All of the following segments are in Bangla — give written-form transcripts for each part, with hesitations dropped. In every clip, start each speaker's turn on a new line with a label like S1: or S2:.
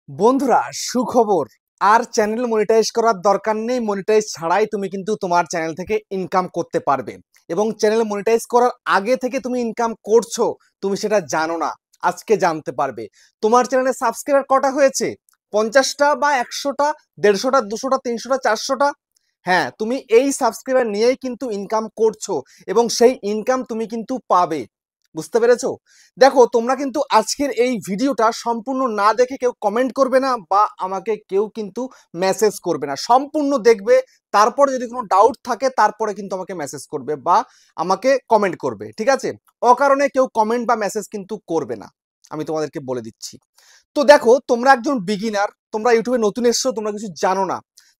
S1: বন্ধুরা সুখবর। আর চ্যানেল মনিটাইজ করার দরকার নেই। মনিটাইজ ছাড়াই তুমি কিন্তু তোমার চ্যানেল থেকে ইনকাম করতে পারবে এবং চ্যানেল মনিটাইজ করার আগে থেকে তুমি ইনকাম করছো, তুমি সেটা জানো না, আজকে জানতে পারবে। তোমার চ্যানেলে সাবস্ক্রাইবার কটা হয়েছে? 50টা বা 100টা, 150টা, 200টা, 300টা, 400টা? হ্যাঁ, তুমি এই সাবস্ক্রাইবার নিয়েই কিন্তু ইনকাম করছো এবং সেই ইনকাম তুমি কিন্তু পাবে। বুঝতে পেরেছো? দেখো, তোমরা কিন্তু আজকের এই ভিডিওটা সম্পূর্ণ না দেখে কেউ কমেন্ট করবে না বা আমাকে কেউ কিন্তু মেসেজ করবে না। সম্পূর্ণ দেখবে, তারপরে যদি কোনো ডাউট থাকে তারপরে কিন্তু আমাকে মেসেজ করবে বা আমাকে কমেন্ট করবে, ঠিক আছে? অকারণে কেউ কমেন্ট বা মেসেজ কিন্তু করবে না, আমি তোমাদেরকে বলে দিচ্ছি। তো দেখো, তোমরা একজন বিগিনার, তোমরা ইউটিউবে নতুন এসছো, তোমরা কিছু জানো না।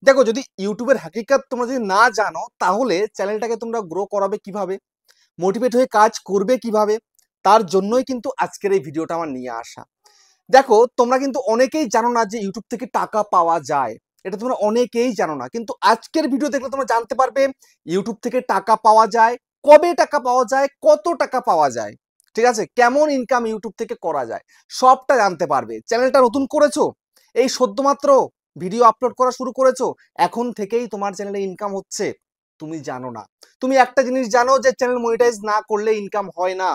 S1: দেখো, যদি ইউটিউবের হাকিকাত তোমরা যদি না জানো, তাহলে চ্যানেলটাকে তোমরা গ্রো করাবে কিভাবে, মোটিভেট হয়ে কাজ করবে কিভাবে, তার জন্যই কিন্তু আজকের এই ভিডিওটা আমার নিয়ে আসা। দেখো, তোমরা কিন্তু অনেকেই জানো না যে ইউটিউব থেকে টাকা পাওয়া যায়। এটা তোমরা অনেকেই জানো না, কিন্তু আজকের ভিডিও দেখলে তোমরা জানতে পারবে ইউটিউব থেকে টাকা পাওয়া যায়, কবে টাকা পাওয়া যায়, কত টাকা পাওয়া যায়, ঠিক আছে, কেমন ইনকাম ইউটিউব থেকে করা যায়, সবটা জানতে পারবে। চ্যানেলটা নতুন করেছো, এই সদ্যমাত্র ভিডিও আপলোড করা শুরু করেছো, এখন থেকেই তোমার চ্যানেলে ইনকাম হচ্ছে, তুমি জানো না। তুমি একটা জিনিস জানো যে চ্যানেল মনিটাইজ না করলে ইনকাম হয় না,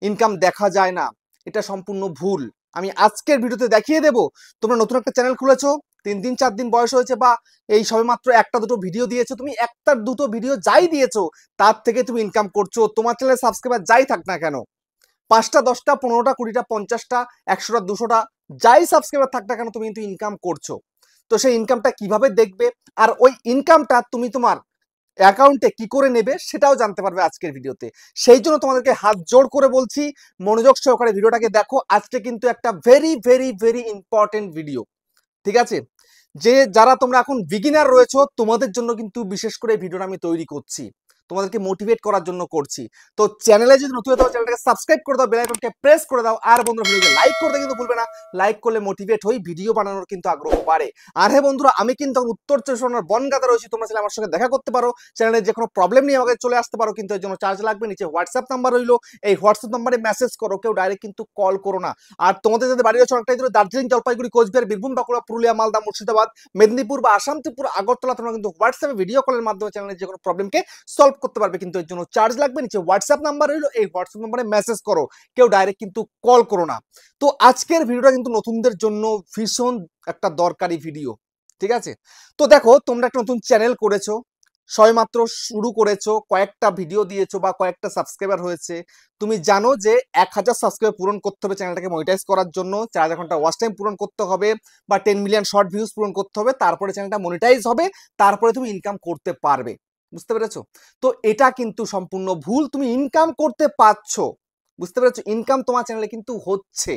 S1: ইনকাম দেখা যায় না। এটা সম্পূর্ণ ভুল। আমি আজকের ভিডিওতে দেখিয়ে দেব। তোমরা নতুন একটা চ্যানেল খুলেছো, 3 দিন 4 দিন বয়স হয়েছে, বা এই সবেমাত্র একটা দুটো ভিডিও দিয়েছো, তুমি একটা দুটো ভিডিও যাই দিয়েছো তার থেকে তুমি ইনকাম করছো। তোমার চ্যানেলে সাবস্ক্রাইবার যাই থাক না কেন, 5টা 10টা 15টা 20টা 50টা 100টা 200টা যাই সাবস্ক্রাইবার থাক না কেন, তুমি কিন্তু ইনকাম করছো। তো সেই ইনকামটা কিভাবে দেখবে আর ওই ইনকামটা তুমি তোমার অ্যাকাউন্টে কি করে নেবে সেটাও জানতে পারবে আজকের ভিডিওতে। সেই জন্য তোমাদেরকে হাত জোড় করে বলছি, মনোযোগ সহকারে ভিডিওটাকে দেখো। আজকে কিন্তু একটা very very very important video, ঠিক আছে? যে যারা তোমরা এখন বিগিনার রয়েছো, তোমাদের জন্য কিন্তু বিশেষ করে এই ভিডিওটা আমি তৈরি করছি, তোমাদেরকে মোটিভেট করার জন্য করছি। তো চ্যানেলে যদি নতুন হতে হয়, চ্যানেলটাকে সাবস্ক্রাইব করে দাও, বেল আইকনকে প্রেস করে দাও, আর বন্ধুরা ভিডিওকে লাইক করতে কিন্তু ভুলবে না। লাইক করলে মোটিভেট হই, ভিডিও বানানোর কিন্তু আগ্রহ বাড়ে। আর হ্যাঁ বন্ধুরা, আমি কিন্তু উত্তর চব্বিশ পরগনার বনগাঁতে রয়েছি, তোমরা চাইলে আমার সঙ্গে দেখা করতে পারো, চ্যানেলের যে কোনো প্রবলেম নিয়ে আমাকে চলে আসতে পারো, কিন্তু এর জন্য চার্জ লাগবে। নিচে হোয়াটসঅ্যাপ নাম্বার রইলো, এই হোয়াটসঅ্যাপ নাম্বারে মেসেজ করো, কেউ ডাইরেক্ট কিন্তু কল করো না। আর তোমাদের যাদের বাড়ি রয়েছে অনেকটাই দূরে, দার্জিলিং, জলপাইগুড়ি, কোচবিহার, বীরভূম, বাঁকুড়া, পুরুলিয়া, মালদা, মুর্শিদাবাদ, মেদিনীপুর বা আসাম, ত্রিপুরা, আগরতলা, তোমরা কিন্তু হোয়াটসঅ্যাপে ভিডিও কলের মাধ্যমে চ্যানেলের যে কোনো প্রবলেমকে সলভ করতে পারবে, কিন্তু এর জন্য চার্জ লাগবে। নিচে হোয়াটসঅ্যাপ নাম্বার রইলো, এই হোয়াটসঅ্যাপ নাম্বারে মেসেজ করো, কেউ ডাইরেক্ট কিন্তু কল করো না। তো আজকের ভিডিওটা কিন্তু নতুনদের জন্য ভীষণ একটা দরকারি ভিডিও, ঠিক আছে? তো দেখো, তোমরা একটা নতুন চ্যানেল করেছো, সবেমাত্র শুরু করেছো, কয়েকটা ভিডিও দিয়েছো বা কয়েকটা সাবস্ক্রাইবার হয়েছে। তুমি জানো যে 1000 সাবস্ক্রাইবার পূরণ করতে হবে চ্যানেলটাকে মনিটাইজ করার জন্য, 4000 ঘন্টা ওয়াচ টাইম পূরণ করতে হবে, বা 10 মিলিয়ন শর্ট ভিউজ পূরণ করতে হবে, তারপরে চ্যানেলটা মনিটাইজ হবে, তারপরে তুমি ইনকাম করতে পারবে। বুঝতে পেরেছো? তো এটা কিন্তু সম্পূর্ণ ভুল। তুমি ইনকাম করতে পারছো, বুঝতে পেরেছো? ইনকাম তোমার চ্যানেলে কিন্তু হচ্ছে,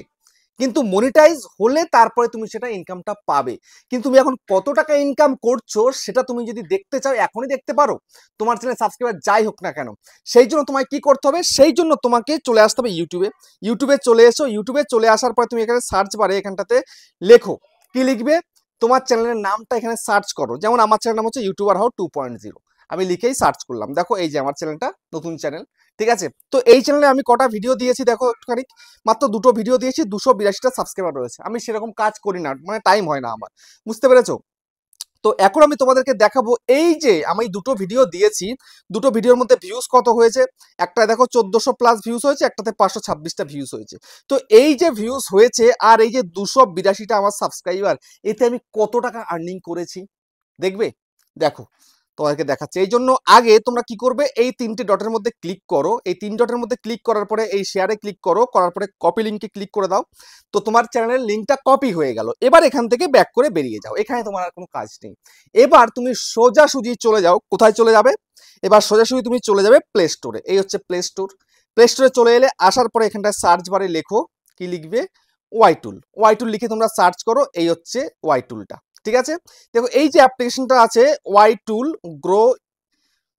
S1: কিন্তু মনিটাইজ হলে তারপরে তুমি সেটা ইনকামটা পাবে। কিন্তু তুমি এখন কত টাকা ইনকাম করছো সেটা তুমি যদি দেখতে চাও, এখনই দেখতে পারো, তোমার চ্যানেল সাবস্ক্রাইবার যাই হোক না কেন। সেই জন্য তোমায় কি করতে হবে, সেই জন্য তোমাকে চলে আসতে হবে ইউটিউবে। ইউটিউবে চলে এসো, ইউটিউবে চলে আসার পরে তুমি এখানে সার্চ বারে এখানটাতে লেখো, কি লিখবে, তোমার চ্যানেলের নামটা এখানে সার্চ করো। যেমন আমার চ্যানেল নাম হচ্ছে ইউটিউবার হাউ 2.0, আমি লিখেই সার্চ করলাম, দেখো এই যে আমার চ্যানেলটা, নতুন চ্যানেল, ঠিক আছে? তো এই চ্যানেলে আমি কটা ভিডিও দিয়েছি দেখো একটুখানি, মাত্র দুটো ভিডিও দিয়েছি, 282টা সাবস্ক্রাইবার রয়েছে। আমি সেরকম কাজ করি না, মানে টাইম হয় না আমার, বুঝতে পেরেছো? তো এখন আমি তোমাদেরকে দেখাবো, এই যে আমি দুটো ভিডিও দিয়েছি, দুটো ভিডিওর মধ্যে ভিউজ কত হয়েছে। একটা দেখো 1400+ ভিউজ হয়েছে, একটাতে 526টা ভিউজ হয়েছে। তো এই যে ভিউজ হয়েছে আর এই যে 282টা আমার সাবস্ক্রাইবার, এতে আমি কত টাকা আর্নিং করেছি দেখবে। দেখো, তোমাদেরকে দেখাচ্ছে। এই জন্য আগে তোমরা কি করবে, এই 3টে ডটের মধ্যে ক্লিক করো, এই 3 ডটের মধ্যে ক্লিক করার পরে এই শেয়ারে ক্লিক করো, করার পরে কপি লিঙ্কে ক্লিক করে দাও। তো তোমার চ্যানেলের লিঙ্কটা কপি হয়ে গেল। এবার এখান থেকে ব্যাক করে বেরিয়ে যাও, এখানে তোমার আর কোনো কাজ নেই। এবার তুমি সোজাসুজি চলে যাও, কোথায় চলে যাবে, এবার সোজাসুজি তুমি চলে যাবে প্লে স্টোরে। এই হচ্ছে প্লে স্টোর। প্লে স্টোরে চলে এলে, আসার পরে এখানটায় সার্চ বারে লেখো, কি লিখবে, ওয়াই টুল। ওয়াই টুল লিখে তোমরা সার্চ করো, এই হচ্ছে ওয়াই টুলটা, ঠিক আছে? দেখো, এই যে অ্যাপ্লিকেশনটা আছে Y tool grow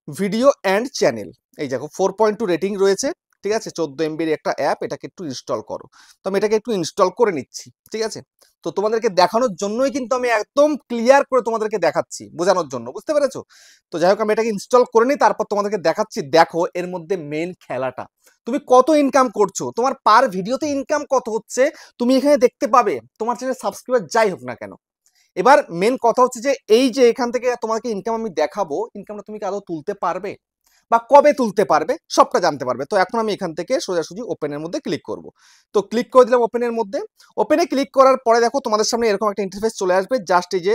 S1: video and channel, এই দেখো 4.2 রেটিং রয়েছে, ঠিক আছে, 14 MB একটা অ্যাপ, এটাকে একটু ইনস্টল করো। তো আমি এটাকে একটু ইনস্টল করে নিচ্ছি, ঠিক আছে। তো তোমাদেরকে দেখানোর জন্যই কিন্তু আমি একদম ক্লিয়ার করে তোমাদেরকে দেখাচ্ছি, বোঝানোর জন্য, বুঝতে পেরেছো? তো যাই হোক, আমি এটাকে ইনস্টল করে নিই, তারপর তোমাদেরকে দেখাচ্ছি। দেখো এর মধ্যে মেন খেলাটা, তুমি কত ইনকাম করছো, তোমার পার ভিডিওতে ইনকাম কত হচ্ছে তুমি এখানে দেখতে পাবে, তোমার চ্যানেল সাবস্ক্রাইবার যাই হোক না কেন। এবার মেন কথা হচ্ছে যে এই যে এখান থেকে তোমাকে ইনকাম আমি দেখাবো, ইনকামটা তুমি কি আদৌ তুলতে পারবে বা কবে তুলতে পারবে সবটা জানতে পারবে। তো এখন আমি এখান থেকে সোজাসুজি ওপেনের মধ্যে ক্লিক করব। তো ক্লিক করে দিলাম ওপেনের মধ্যে। ওপেনে ক্লিক করার পরে দেখো তোমাদের সামনে এরকম একটা ইন্টারফেস চলে আসবে। জাস্ট এই যে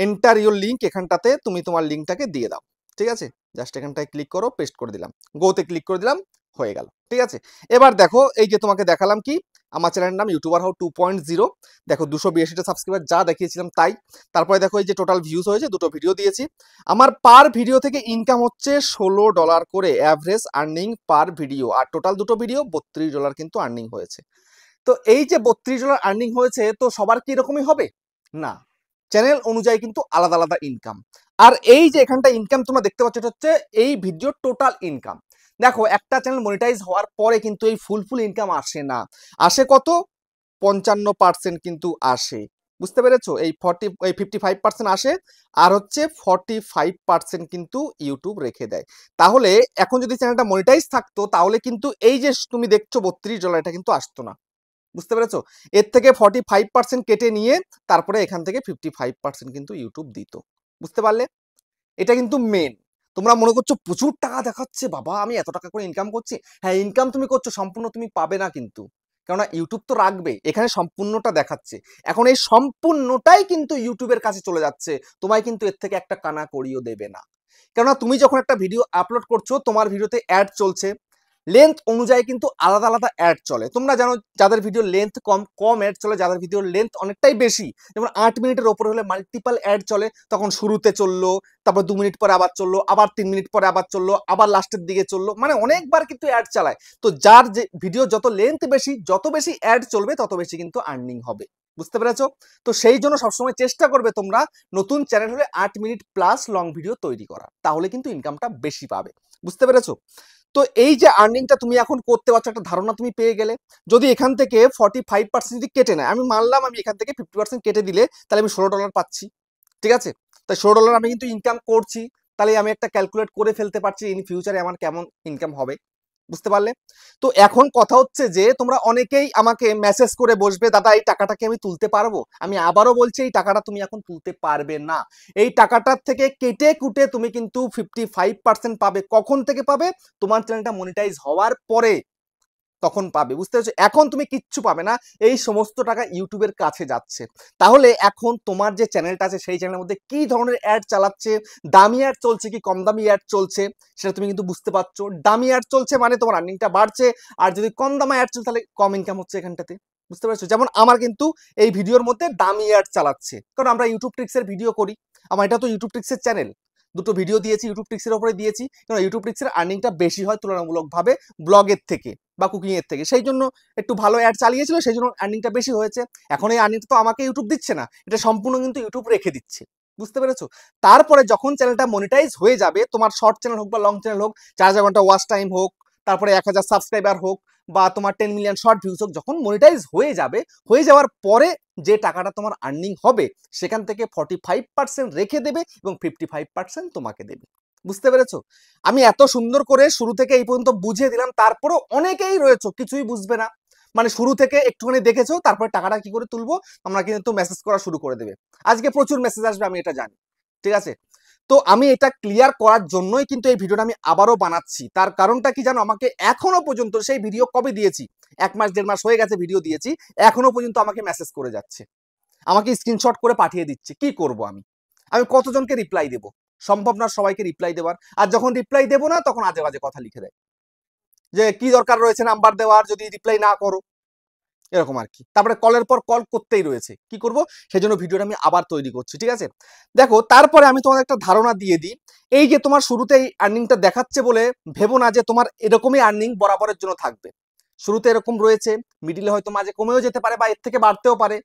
S1: এন্টার ইউর লিঙ্ক, এখানটাতে তুমি তোমার লিঙ্কটাকে দিয়ে দাও, ঠিক আছে। জাস্ট এখানটায় ক্লিক করো, পেস্ট করে দিলাম, গোতে ক্লিক করে দিলাম, হয়ে গেল, ঠিক আছে। এবার দেখো এই যে তোমাকে দেখালাম কি, আমার চ্যানেলের নাম ইউটিউবার হাউ 2.0। দেখো 282টা সাবস্ক্রাইবার যা দেখিয়েছিলাম তাই। তারপরে দেখো এই যে টোটাল ভিউজ হয়েছে, 2টো ভিডিও দিয়েছি। আমার পার ভিডিও থেকে ইনকাম হচ্ছে $16 করে অ্যাভারেজ আর্নিং পার ভিডিও, আর টোটাল 2টো ভিডিও $32 কিন্তু আর্নিং হয়েছে। তো এই যে $32 আর্নিং হয়েছে, তো সবার কি এরকমই হবে না, চ্যানেল অনুযায়ী কিন্তু আলাদা আলাদা ইনকাম। আর এই যে এখানটা ইনকাম তোমরা দেখতে পাচ্ছ, এটা হচ্ছে এই ভিডিওর টোটাল ইনকাম। দেখো একটা চ্যানেল মনিটাইজ হওয়ার পরে কিন্তু এই ফুল ইনকাম আসে না, আসে কত, 55% কিন্তু আসে, বুঝতে পেরেছো? এই 55% আসে, আর হচ্ছে 45% কিন্তু ইউটিউব রেখে দেয়। তাহলে এখন যদি চ্যানেলটা মনিটাইজ থাকতো, তাহলে কিন্তু এই যে তুমি দেখছো $32, এটা কিন্তু আসতো না, বুঝতে পেরেছো? এর থেকে 45% কেটে নিয়ে তারপরে এখান থেকে 55% কিন্তু ইউটিউব দিত, বুঝতে পারলে? এটা কিন্তু মেন। তোমরা মনে করছো প্রচুর টাকা দেখাচ্ছে, বাবা আমি এত টাকা করে ইনকাম করছি। হ্যাঁ, ইনকাম তুমি করছো, সম্পূর্ণ তুমি পাবে না কিন্তু, কেননা ইউটিউব তো রাখবে, এখানে সম্পূর্ণটা দেখাচ্ছে। এখন এই সম্পূর্ণটাই কিন্তু ইউটিউবের কাছে চলে যাচ্ছে, তোমায় কিন্তু এর থেকে একটা কানা করিও দেবে না। কেননা তুমি যখন একটা ভিডিও আপলোড করছো, তোমার ভিডিওতে অ্যাড চলছে, লেন্থ অনুযায়ী কিন্তু আলাদা আলাদা অ্যাড চলে। তোমরা জানো যাদের ভিডিও লেন্থ কম কম অ্যাড চলে, যাদের ভিডিওর লেন্থ অনেকটাই বেশি, যেমন 8 মিনিটের ওপরে হলে মাল্টিপাল অ্যাড চলে। তখন শুরুতে চললো, তারপর 2 মিনিট পরে আবার চললো, আবার 3 মিনিট পরে আবার চললো, আবার লাস্টের দিকে চললো, মানে অনেকবার কিন্তু অ্যাড চালায়। তো যার যে ভিডিও যত লেন্থ বেশি, যত বেশি অ্যাড চলবে, তত বেশি কিন্তু আর্নিং হবে, বুঝতে পেরেছো? তো সেই জন্য সবসময় চেষ্টা করবে তোমরা নতুন চ্যানেল হলে 8 মিনিট প্লাস লং ভিডিও তৈরি করা, তাহলে কিন্তু ইনকামটা বেশি পাবে, বুঝতে পেরেছো? তো এই যে আর্নিংটা তুমি এখন করতে পারছো, একটা ধারণা তুমি পেয়ে গেলে। যদি এখান থেকে 45% যদি কেটে নেয়, আমি মানলাম আমি এখান থেকে 50% কেটে দিলে, তাহলে আমি $16 পাচ্ছি, ঠিক আছে। তাই $16 আমি কিন্তু ইনকাম করছি, তাহলে আমি একটা ক্যালকুলেট করে ফেলতে পারছি ইন ফিউচারে আমার কেমন ইনকাম হবে, বুঝতে পারলে? তো এখন কথা হচ্ছে যে তোমরা অনেকেই আমাকে মেসেজ করে বসবে, দাদা এই টাকাটা কি আমি তুলতে পারবো? আমি আবারও বলছি, এই টাকাটা তুমি এখন তুলতে পারবে না। এই টাকাটার থেকে কেটে কুটে তুমি কিন্তু 55% পাবে। কখন থেকে পাবে? তোমার চ্যানেলটা মনিটাইজ হওয়ার পরে তখন পাবে, বুঝতে পারছো? এখন তুমি কিচ্ছু পাবে না, এই সমস্ত টাকা ইউটিউবের কাছে যাচ্ছে। তাহলে এখন তোমার যে চ্যানেলটা আছে, সেই চ্যানেলের মধ্যে কি ধরনের অ্যাড চালাচ্ছে, দামি অ্যাড চলছে কি কম দামি অ্যাড চলছে, সেটা তুমি কিন্তু বুঝতে পারছো। দামি অ্যাড চলছে মানে তোমার আর্নিংটা বাড়ছে, আর যদি কম দামে অ্যাড চলছে তাহলে কম ইনকাম হচ্ছে এখানটাতে, বুঝতে পারছো? যেমন আমার কিন্তু এই ভিডিওর মধ্যে দামি অ্যাড চালাচ্ছে, কারণ আমরা ইউটিউব ট্রিক্সের ভিডিও করি, আমার এটা তো ইউটিউব ট্রিক্সের চ্যানেল। 2টো ভিডিও দিয়েছি ইউটিউব ট্রিক্সের উপরে দিয়েছি, কারণ ইউটিউব ট্রিক্সের আর্নিংটা বেশি হয় তুলনামূলকভাবে ব্লগের থেকে বা কুকিং এর থেকে, সেই জন্য একটু ভালো অ্যাড চালিয়েছিল, সেই জন্য আর্নিংটা বেশি হয়েছে। এখন এই আর্নিংটা তো আমাকে ইউটিউব দিচ্ছে না, এটা সম্পূর্ণ কিন্তু ইউটিউব রেখে দিচ্ছে, বুঝতে পেরেছো? তারপরে যখন চ্যানেলটা মনিটাইজ হয়ে যাবে, তোমার শর্ট চ্যানেল হোক বা লং চ্যানেল হোক, 4 ঘন্টা ওয়াচ টাইম হোক, তারপরে 1000 সাবস্ক্রাইবার হোক, বা তোমার 10 মিলিয়ন শর্ট ভিউজ হোক, যখন মনিটাইজ হয়ে যাবে, হয়ে যাওয়ার পরে যে টাকাটা তোমার আর্নিং হবে, সেখান থেকে 45% রেখে দেবে এবং 55% তোমাকে দেবে, বুঝতে পেরেছো? আমি এত সুন্দর করে শুরু থেকে এই পর্যন্ত বুঝিয়ে দিলাম, তারপরও অনেকেই রয়েছে কিছুই বুঝবে না, মানে শুরু থেকে একটুখানি দেখেছো, তারপরে টাকাটা কি করে তুলবো আমরা কিন্তু মেসেজ করা শুরু করে দেবে। আজকে প্রচুর মেসেজ আসবে, আমি এটা জানি, ঠিক আছে। তো আমি এটা ক্লিয়ার করার জন্যই কিন্তু এই ভিডিওটা আমি আবারও বানাচ্ছি। তার কারণটা কি জানো? আমাকে এখনো পর্যন্ত, সেই ভিডিও কবে দিয়েছি, 1 মাস 1.5 মাস হয়ে গেছে ভিডিও দিয়েছি, এখনো পর্যন্ত আমাকে মেসেজ করে যাচ্ছে, আমাকে স্ক্রিনশট করে পাঠিয়ে দিচ্ছে। কি করব আমি? আমি কতজনকে রিপ্লাই দেব? সম্ভব না সবাইকে রিপ্লাই দেওয়ার। আর যখন রিপ্লাই দেব না, তখন আজে বাজে কথা লিখে দেয় যে কি দরকার রয়েছে নাম্বার দেওয়ার যদি রিপ্লাই না করো, এরকম আর কি। তারপরে কলের পর কল করতেই রয়েছে, কি করব? সেজন্য ভিডিওটা আমি আবার তৈরি করছি, ঠিক আছে। দেখো তারপরে আমি তোমাদের একটা ধারণা দিয়ে দিই। এই যে তোমার শুরুতে এই আর্নিংটা দেখাচ্ছে বলে ভেবো না যে তোমার এরকমই আর্নিং বরাবরের জন্য থাকবে। শুরুতে এরকম রয়েছে, মিডিলে হয়তো মাঝে কমেও যেতে পারে বা এর থেকে বাড়তেও পারে।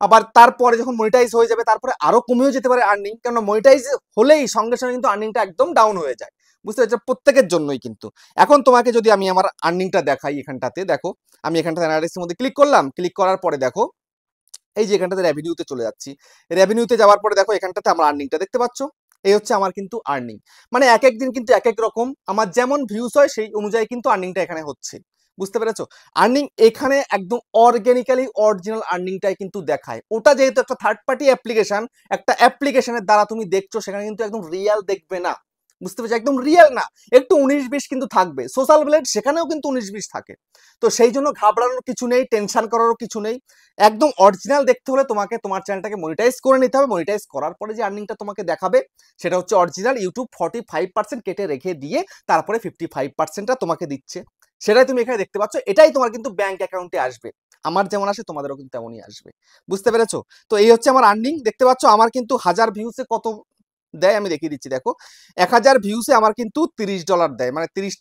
S1: আবার তারপরে যখন মনিটাইজ হয়ে যাবে, তারপরে আরো কমেও যেতে পারে আর্নিং, কারণ মনিটাইজ হলেই সঙ্গে সঙ্গে কিন্তু আর্নিংটা একদম ডাউন হয়ে যায়। বুঝতে পারছো, প্রত্যেকের জন্যই কিন্তু। এখন তোমাকে যদি আমি আমার আর্নিংটা দেখাই, এখানটাতে দেখো, আমি এখানটাতে অ্যানালিসিসের মধ্যে ক্লিক করলাম, ক্লিক করার পরে দেখো এই যে এখানটাতে রেভিনিউতে চলে যাচ্ছি, রেভিনিউতে যাওয়ার পরে দেখো এখানটাতে আমার আর্নিংটা দেখতে পাচ্ছ, এই হচ্ছে আমার কিন্তু আর্নিং। মানে এক এক দিন কিন্তু এক এক রকম, আমার যেমন ভিউজ হয় সেই অনুযায়ী কিন্তু আর্নিংটা এখানে হচ্ছে। বুঝতে পেরেছো? আর্নিং এখানে একদম অর্গানিক্যালি অরিজিনাল আর্নিংটাই কিন্তু দেখায়। ওটা যেহেতু একটা থার্ড পার্টি অ্যাপ্লিকেশন, একটা অ্যাপ্লিকেশনের দ্বারা তুমি দেখছো, সেখানে কিন্তু একদম রিয়েল দেখবে না। বুঝতে পেরেছো? একদম রিয়েল না, একটু 19-20 কিন্তু থাকবে। সোশ্যাল ব্লেড সেখানেও কিন্তু 19-20 থাকে। তো সেই জন্য ঘাবড়ানোর কিছু নেই, টেনশন করারও কিছু নেই। একদম অরিজিনাল দেখতে হলে তোমাকে তোমার চ্যানেলটাকে মনিটাইজ করে নিতে হবে। মনিটাইজ করার পরে যে আর্নিংটা তোমাকে দেখাবে সেটা হচ্ছে অরিজিনাল। ইউটিউব 45% কেটে রেখে দিয়ে তারপরে 55%টা তোমাকে দিচ্ছে, সেটাই তুমি এখানে দেখতে পাচ্ছ। এটাই তোমার কিন্তু ব্যাংক অ্যাকাউন্টে আসবে, আমার যেমন আসে তোমাদেরও কিন্তু তেমনই আসবে। বুঝতে পেরেছো? তো এই হচ্ছে আমার আর্নিং। দেখতে পাচ্ছ আমার কিন্তু 1000 ভিউসে কত দেয় আমি দেখিয়ে দিচ্ছি। দেখো 1000 ভিউসে আমার কিন্তু $30 দেয়, মানে 30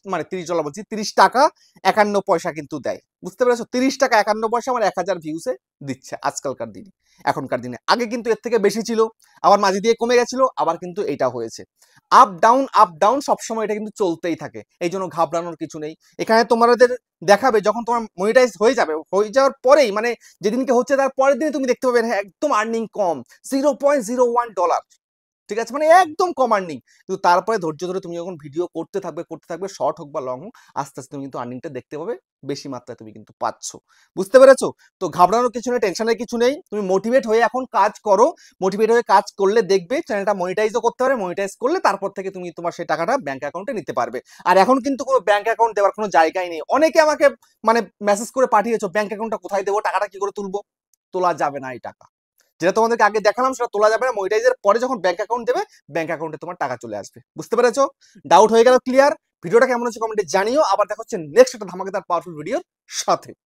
S1: বলছি, 30 টাকা 51 পয়সা কিন্তু দেয়। বুঝতে পেরেছো? 30 টাকা 51 পয়সা আমার 1000 ভিউসে দিচ্ছে আজকালকার দিনে, এখনকার দিনে। আগে কিন্তু এর থেকে বেশি ছিল, আবার মাঝে দিয়ে কমে গেছিল, আবার কিন্তু এটা হয়েছে। আপ ডাউন সবসময় এটা কিন্তু চলতেই থাকে, এই জন্য ঘাবড়ানোর কিছু নেই। এখানে তোমাদের দেখাবে যখন তোমার মনিটাইজ হয়ে যাবে, হয়ে যাওয়ার পরেই, মানে যেদিনকে হচ্ছে তার পরের দিনে তুমি দেখতে পাবে হ্যাঁ একদম আর্নিং কম, $0.01। ঠিক আছে, মানে একদম কম আর্নিং। কিন্তু তারপরে ধৈর্য ধরে তুমি যখন ভিডিও করতে থাকবে, শর্ট হোক বা লং হোক, আস্তে আস্তে তুমি কিন্তু আর্নিংটা দেখতে পাবে, বেশি মাত্রায় তুমি কিন্তু পাচ্ছ। বুঝতে পেরেছো? তো ঘাবড়ানোর কিছু নেই, টেনশনের কিছু নেই। তুমি মোটিভেট হয়ে এখন কাজ করো। মোটিভেট হয়ে কাজ করলে দেখবে চ্যানেলটা মনিটাইজও করতে পারে। মনিটাইজ করলে তারপর থেকে তুমি তোমার সেই টাকাটা ব্যাংক অ্যাকাউন্টে নিতে পারবে। আর এখন কিন্তু কোনো ব্যাংক অ্যাকাউন্ট দেওয়ার কোনো জায়গাই নেই। অনেকে আমাকে মানে মেসেজ করে পাঠিয়েছো ব্যাংক অ্যাকাউন্টটা কোথায় দেবো, টাকাটা কি করে তুলবো। তোলা যাবে না এই টাকা, যেটা তোমাদেরকে আগে দেখালাম সেটা তোলা যাবে না। মনিটাইজের পরে যখন ব্যাংক অ্যাকাউন্ট দেবে, ব্যাংক অ্যাকাউন্টে তোমার টাকা চলে আসবে। বুঝতে পেরেছো? ডাউট হয়ে গেল ক্লিয়ার? ভিডিওটা কেমন হচ্ছে কমেন্টে জানিও। আবার দেখা হচ্ছে নেক্সট একটা ধামাকেদার পাওয়ারফুল ভিডিওর সাথে।